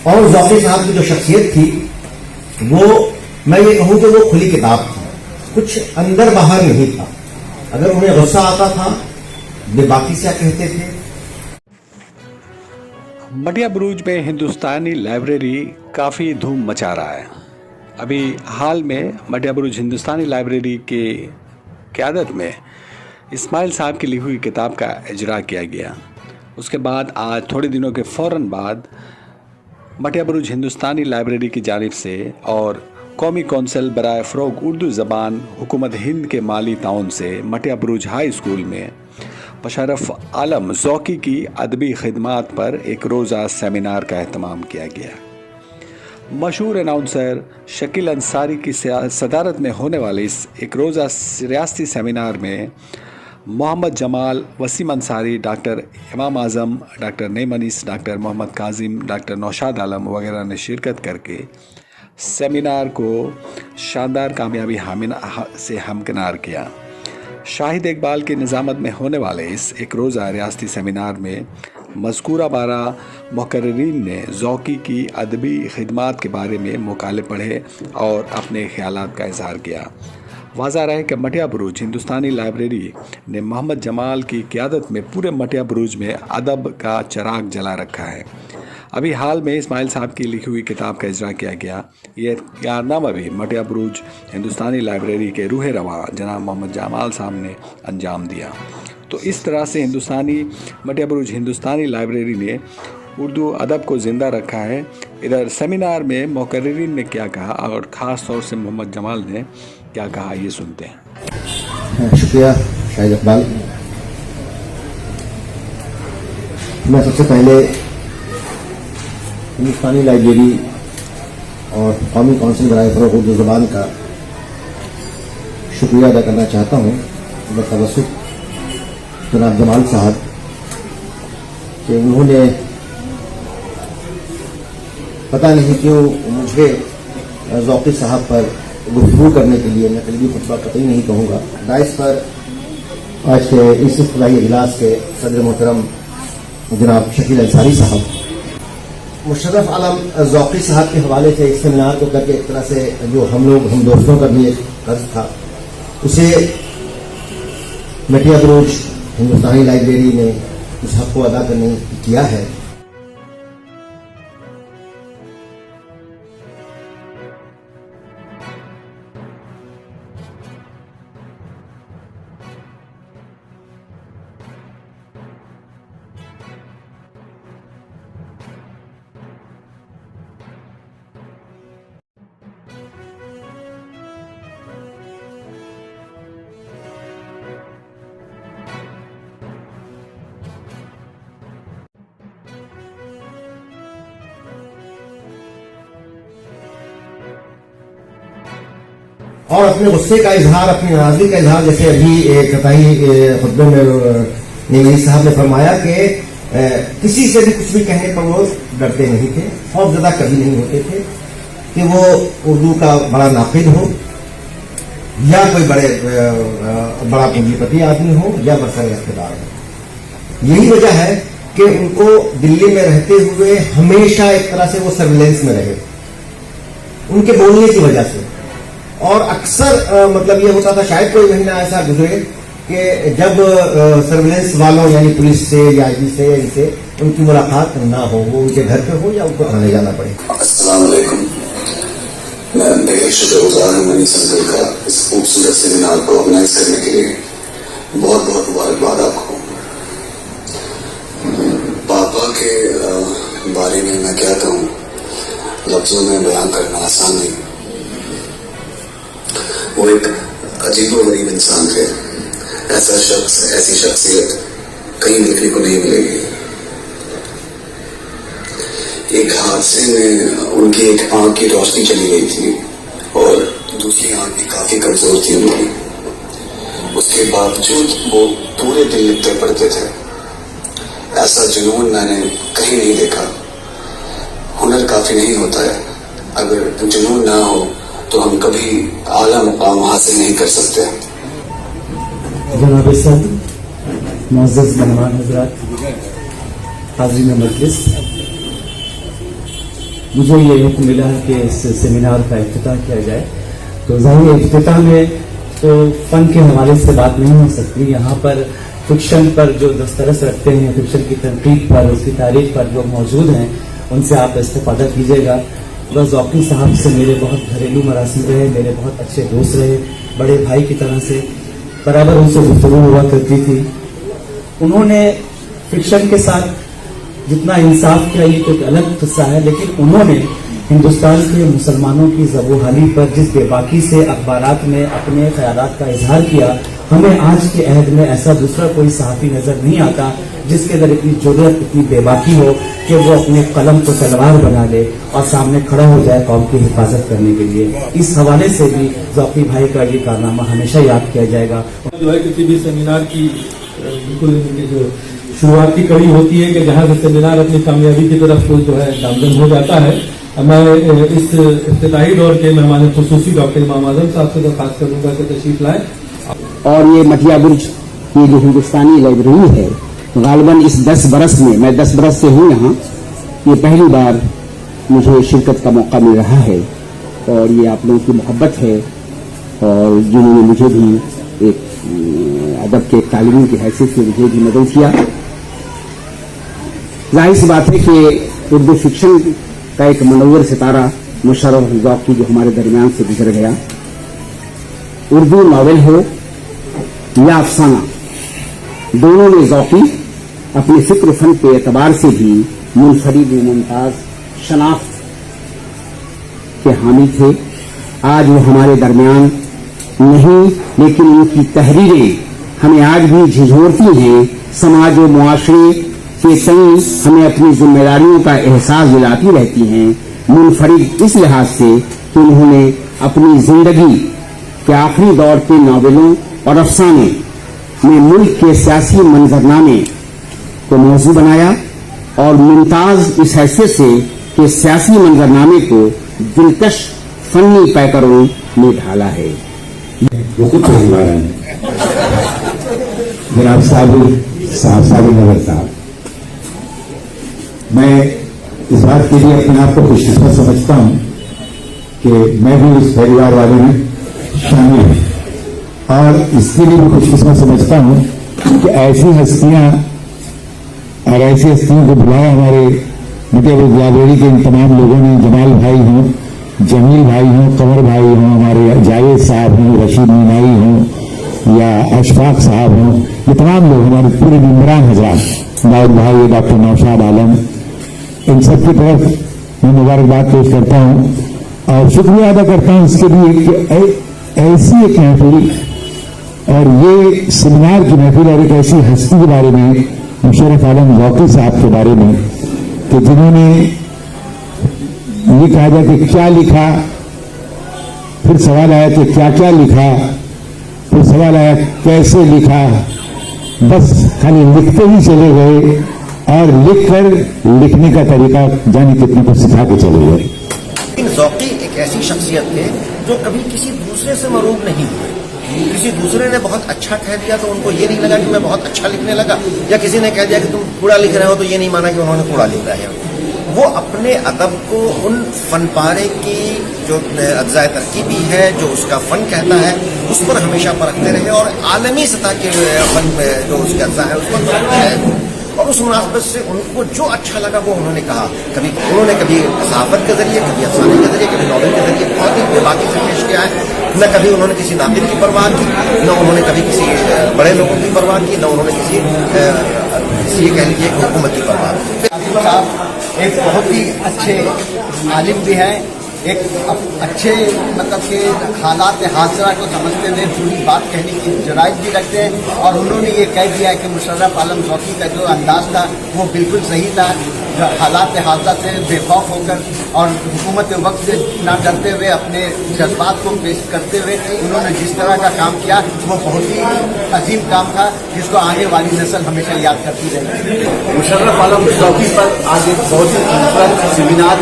اور ذوقی صاحب کی جو شخصیت تھی وہ میں یہ کہوں کہ وہ کھلی کتاب تھی, کچھ اندر باہر نہیں تھا. اگر انہیں غصہ آتا تھا بے باکی سے کہتے تھے. مٹیا بروج میں ہندوستانی لائبریری کافی دھوم مچا رہا ہے. ابھی حال میں مٹیا بروج ہندوستانی لائبریری کی قیادت میں اسماعیل صاحب کی لکھی ہوئی کتاب کا اجرا کیا گیا. اس کے بعد آج تھوڑے دنوں کے فوراً بعد مٹیا بروج ہندوستانی لائبریری کی جانب سے اور قومی کونسل برائے فروغ اردو زبان حکومت ہند کے مالی تعاون سے مٹیا بروج ہائی اسکول میں مشرف عالم ذوقی کی ادبی خدمات پر ایک روزہ سیمینار کا اہتمام کیا گیا. مشہور اناؤنسر شکیل انصاری کی صدارت میں ہونے والے اس ایک روزہ ریاستی سیمینار میں محمد جمال، وسیم انصاری، ڈاکٹر امام اعظم، ڈاکٹر نعیم انیس، ڈاکٹر محمد کاظم، ڈاکٹر نوشاد عالم وغیرہ نے شرکت کر کے سیمینار کو شاندار کامیابی سے ہمکنار کیا. شاہد اقبال کی نظامت میں ہونے والے اس ایک روزہ ریاستی سیمینار میں مذکورہ بارہ مقررین نے ذوقی کی ادبی خدمات کے بارے میں مقالے پڑھے اور اپنے خیالات کا اظہار کیا. واضح رہے کہ مٹیا بروج ہندوستانی لائبریری نے محمد جمال کی قیادت میں پورے مٹیا بروج میں ادب کا چراغ جلا رکھا ہے. ابھی حال میں اسماعیل صاحب کی لکھی ہوئی کتاب کا اجرا کیا گیا. یہ کارنامہ بھی مٹیا بروج ہندوستانی لائبریری کے روح رواں جناب محمد جمال صاحب نے انجام دیا. تو اس طرح سے مٹیا بروج ہندوستانی لائبریری نے اردو ادب کو زندہ رکھا ہے. ادھر سیمینار میں مقررین نے کیا کہا اور خاص طور سے محمد جمال نے کیا کہا, یہ سنتے ہیں. شکریہ شاہد اقبال. میں سب سے پہلے ہندوستانی لائبریری اور قومی کونسل برائے فروغ اردو زبان کا شکریہ ادا کرنا چاہتا ہوں بتوسط جناب جمال صاحب کہ انہوں نے پتہ نہیں کیوں مجھے ذوقی صاحب پر گفتگو کرنے کے لیے, میں تقریبی خطبہ قطعی نہیں کہوں گا, دائس پر آج کے اس افتتاحی اجلاس کے صدر محترم جناب شکیل انصاری صاحب, مشرف عالم ذوقی صاحب کے حوالے سے اس سیمینار کو کر کے ایک طرح سے جو ہم دوستوں کا بھی ایک قرض تھا اسے مٹیا بروج ہندوستانی لائبریری نے اس حق کو ادا کرنے کیا ہے. اور اپنے غصے کا اظہار, اپنی ناراضگی کا اظہار, جیسے ابھی افتتاحی خطبے میں نعیم انیس صاحب نے فرمایا کہ کسی سے بھی کچھ بھی کہنے پر وہ ڈرتے نہیں تھے, خوف زدہ کبھی نہیں ہوتے تھے کہ وہ اردو کا بڑا ناقد ہو یا کوئی بڑا پونجی پتی آدمی ہو یا برسر اقتدار ہو. یہی وجہ ہے کہ ان کو دلی میں رہتے ہوئے ہمیشہ ایک طرح سے وہ سرویلنس میں رہے ان کے بولنے کی وجہ سے. اور اکثر مطلب یہ ہوتا تھا, شاید کوئی مہینہ ایسا گزرے کہ جب سرویلنس والوں یعنی پولیس سے یا آئی جی سے یا ان سے ان کی ملاقات نہ ہو, وہ ان کے گھر پہ ہو یا ان کو تھانے جانا پڑے. السلام علیکم. میں بے شکر گزار ہوں منی سنگل کا اس خوبصورت سیمینار کو آرگنائز کرنے کے لیے. بہت بہت مبارکباد آپ کو. پاپا کے بارے میں کیا کہوں, لفظوں میں بیان کرنا آسان نہیں. وہ ایک عجیب و غریب انسان تھے. ایسا شخص, ایسی شخصیت کہیں دیکھنے کو نہیں ملے گی. ایک حادثے میں ان کی ایک آنکھ کی روشنی چلی گئی تھی اور دوسری آنکھ بھی کافی کمزور تھی ان کی. اس کے باوجود وہ پورے دن لکھتے پڑھتے تھے. ایسا جنون میں نے کہیں نہیں دیکھا. ہنر کافی نہیں ہوتا ہے, اگر جنون نہ ہو تو ہم کبھی اعلیٰ مقام حاصل نہیں کر سکتے. جناب صاحب, معزز مہمان حضرات, حاضرین مجلس, मुझे ये हुक्म मिला है कि इस सेमिनार का इफ्तिताह किया जाए। तो ज़ाहिर इफ्तिताह में तो फ़न के हवाले से बात नहीं हो सकती। यहाँ पर फिक्शन पर जो दस्तरस रखते हैं, फिक्शन की तनकीद पर, उसकी तारीख पर जो मौजूद हैं, उनसे आप इस्तेफादा कीजिएगा। बस ज़ौकी साहब से मेरे बहुत घरेलू मरासिम रहे, मेरे बहुत अच्छे दोस्त रहे, बड़े भाई की तरह से बराबर उनसे गुफ्तगू हुआ करती थी। उन्होंने फिक्शन के साथ जितना इंसाफ किया ये तो एक अलग किस्सा है, लेकिन उन्होंने हिंदुस्तान के मुसलमानों की ज़बूहाली पर जिस बेबाकी से अखबारात में अपने ख्यालात का इजहार किया, हमें आज के अहद में ऐसा दूसरा कोई सहाफ़ी नज़र नहीं आता जिसके अंदर इतनी जुर्रत, इतनी बेबाकी हो कि वो अपने कलम को तलवार बना ले और सामने खड़ा हो जाए कौम की हिफाजत करने के लिए। इस हवाले से भी ज़ौकी भाई का ये कारनामा हमेशा याद किया जाएगा। जो है किसी भी सेमिनार की बिल्कुल जो शुरुआती कड़ी होती है कि जहाँ से सेमिनार अपनी कामयाबी की तरफ जो है गामजन हो जाता है। मैं इस इफ्तिताही दौर के मेहमान खुसूसी डॉक्टर इमाम आजम साहब से दरख्वास्त करूँगा कि तशरीफ लाएं। और ये मटिया बुर्ज की जो हिंदुस्तानी लाइब्रेरी है, गालिबन इस 10 बरस में, मैं 10 बरस से हूँ यहाँ, ये पहली बार मुझे शिरकत का मौका मिल रहा है। और ये आप लोगों की मोहब्बत है और जिन्होंने मुझे भी एक अदब के तालिमी की हैसियत से मुझे भी मदद किया। जाहिर सी बात है कि उर्दू फिक्शन का एक मनव्वर सितारा मुशर्रफ ज़ौकी जो हमारे दरमियान से गुजर गया, उर्दू नावल हो या अफसाना, दोनों में ज़ौकी अपने फिक्र फन के एतबार से भी मुनफरिद मुमताज शनाख्त के हामी थे। आज वो हमारे दरमियान नहीं, लेकिन उनकी तहरीरें हमें आज भी झिझोरती हैं, समाज व मुआशरे के तई हमें अपनी जिम्मेदारियों का एहसास दिलाती रहती हैं। मुनफरिद इस लिहाज से कि उन्होंने अपनी जिंदगी के आखिरी दौर के नावलों और अफसाने में मुल्क के सियासी मंजरनामे को मौजू बनाया और मुमताज इस हैसियत से कि सियासी मंजरनामे को दिलकश फनी पैकरों में ढाला है। वो कुछ नहीं रहे हैं जनाब साबिर नगर साहब, मैं इस बात के लिए अपने आप को खुशकिस्मत समझता हूं कि मैं भी उस परिवार वाले में शामिल हूं और इसके लिए भी खुशकिस्मत समझता हूं कि ऐसी हस्तियां और ऐसी हस्तियों को बुलाया हमारे मटिया बुर्ज लाइब्रेरी के इन तमाम लोगों ने, जमाल भाई हों, जमील भाई हों, कमर भाई हों, हमारे जावेद साहब हों, रशीद मीनाई हों या अशफाक साहब हों, ये तमाम लोग हमारे पूरे मेंबरान हजरात, दाऊद भाई, डॉक्टर नौशाद आलम, इन सब की तरफ मैं मुबारकबाद पेश करता हूं और शुक्रिया अदा करता हूं इसके लिए कि ऐसी एक महफिल और ये सेमिनार की महफिल और एक ऐसी हस्ती के बारे में, मुशर्रफ आलम ज़ौकी साहब के बारे में, कि जिन्होंने ये कहा जाए कि क्या लिखा, फिर सवाल आया कि क्या क्या लिखा, फिर सवाल आया कैसे लिखा, बस खाली लिखते ही चले गए और लिखकर लिखने का तरीका जाने कितने को सिखा के चले गए। लेकिन ज़ौकी एक ऐसी शख्सियत थे जो कभी किसी दूसरे से मरूब नहीं हुए। किसी दूसरे ने बहुत अच्छा कह दिया तो उनको ये नहीं लगा कि मैं बहुत अच्छा लिखने लगा, या किसी ने कह दिया कि तुम कूड़ा लिख रहे हो तो ये नहीं माना कि उन्होंने कूड़ा लिखा है। वो अपने अदब को उन फनपारे की जो अज्जाए तरकीबी है, जो उसका फन कहता है, उस पर हमेशा परखते रहे और आलमी सतह के फन जो उसका अज्जा है उस पर परखते रहे। और उस मुनासबत से उनको जो अच्छा लगा वो उन्होंने कहा। उन्होंने कभी सहाफत के जरिए, कभी अफसाने के जरिए, कभी नॉवल के जरिए बहुत ही बेबाकी से पेश किया है। न कभी उन्होंने किसी नातिक की परवाह की, न उन्होंने कभी किसी बड़े लोगों की परवाह की, न उन्होंने किसी कह लीजिए हुकूमत की परवाह की। साहब एक बहुत ही अच्छे आलिम भी हैं, एक अच्छे मतलब के हालात हादसा को समझते हुए पूरी बात कहने की जराइज भी रखते हैं। और उन्होंने ये कह दिया कि मुशर्रफ आलम ज़ौकी का जो अंदाज था वो बिल्कुल सही था। हालात हादसा से बेखौफ होकर और हुकूमत वक्त से ना डरते हुए अपने जज्बात को पेश करते हुए उन्होंने जिस तरह का काम किया वो बहुत ही अजीम काम था, जिसको आगे वाली नस्ल हमेशा याद करती रहेगी। मुशर्रफ आलम ज़ौकी पर आज एक बहुत ही खूबसूरत सेमिनार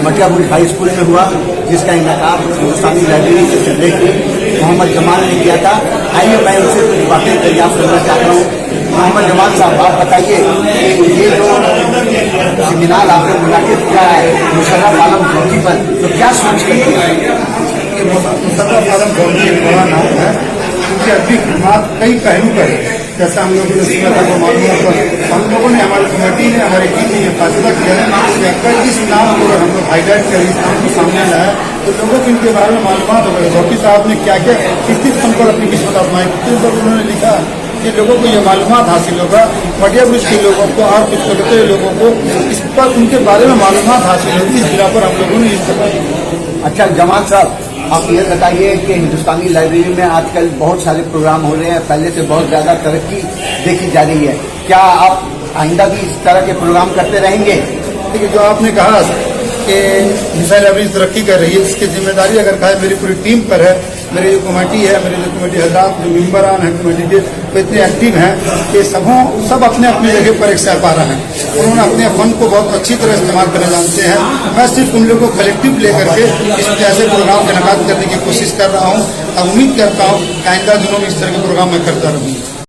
मटिया बुर्ज हाई स्कूल में हुआ, जिसका इनकाद हिंदुस्तानी लाइब्रेरी के सेक्रेटरी मोहम्मद जमाल ने किया था। आइए मैं उनसे कुछ बातें दरियाफ्त करना चाहता हूँ। मोहम्मद जमाल साहब, आप बताइए ये जो सेमिनार आपने मुनाकिद किया है मुशर्रफ आलम जोगी पर, तो क्या सोच रही है? मुशर्रफ आलम जोगी एक बड़ा नाम है, उनकी अभी खिदमत कई पहलू पर है। जैसा हम लोगों ने सुना था वो मालूम तो हम लोगों ने, हमारी कमेटी ने, हमारी टीम ने ये फैसला किया है कि अगर इस नाम को हम लोग हाईलाइट करें, इस नाम को सामने लाया, तो लोगों को इनके बारे में मालूमात होगा जोगी साहब ने क्या क्या किस किस फन पर अपनी किस्मत आजमाई, किस पर उन्होंने लिखा कि लोगों को ये मालूमात हासिल होगा, मटिया ब्रिज के लोगों को और कुछ कलकत्ते लोगों को इस पर उनके बारे में मालूमात हासिल होगी। इस बिना पर हम लोगों ने इस तरह। अच्छा जमाल साहब, आप ये बताइए कि हिंदुस्तानी लाइब्रेरी में आजकल बहुत सारे प्रोग्राम हो रहे हैं, पहले से बहुत ज़्यादा तरक्की देखी जा रही है, क्या आप आइंदा भी इस तरह के प्रोग्राम करते रहेंगे? देखिए, जो आपने कहा कि हिंदुस्तानी लाइब्रेरी तरक्की कर रही है, इसकी जिम्मेदारी अगर कहा मेरी पूरी टीम पर है। मेरी जो कमेटी है, मेरे जो कमेटी हजरात जो मेम्बरान हैं कमेटी के, वो इतने एक्टिव हैं कि सब अपने अपनी जगह पर एक सरपारा हैं। उन्होंने अपने फन को बहुत अच्छी तरह इस्तेमाल करना जानते हैं। मैं सिर्फ उन लोगों को कलेक्टिव लेकर के इस ऐसे प्रोग्राम का इनेकाद करने की कोशिश कर रहा हूँ। अब उम्मीद करता हूँ कि आइंदा दिनों में इस तरह के प्रोग्राम मैं करता रहूँगा।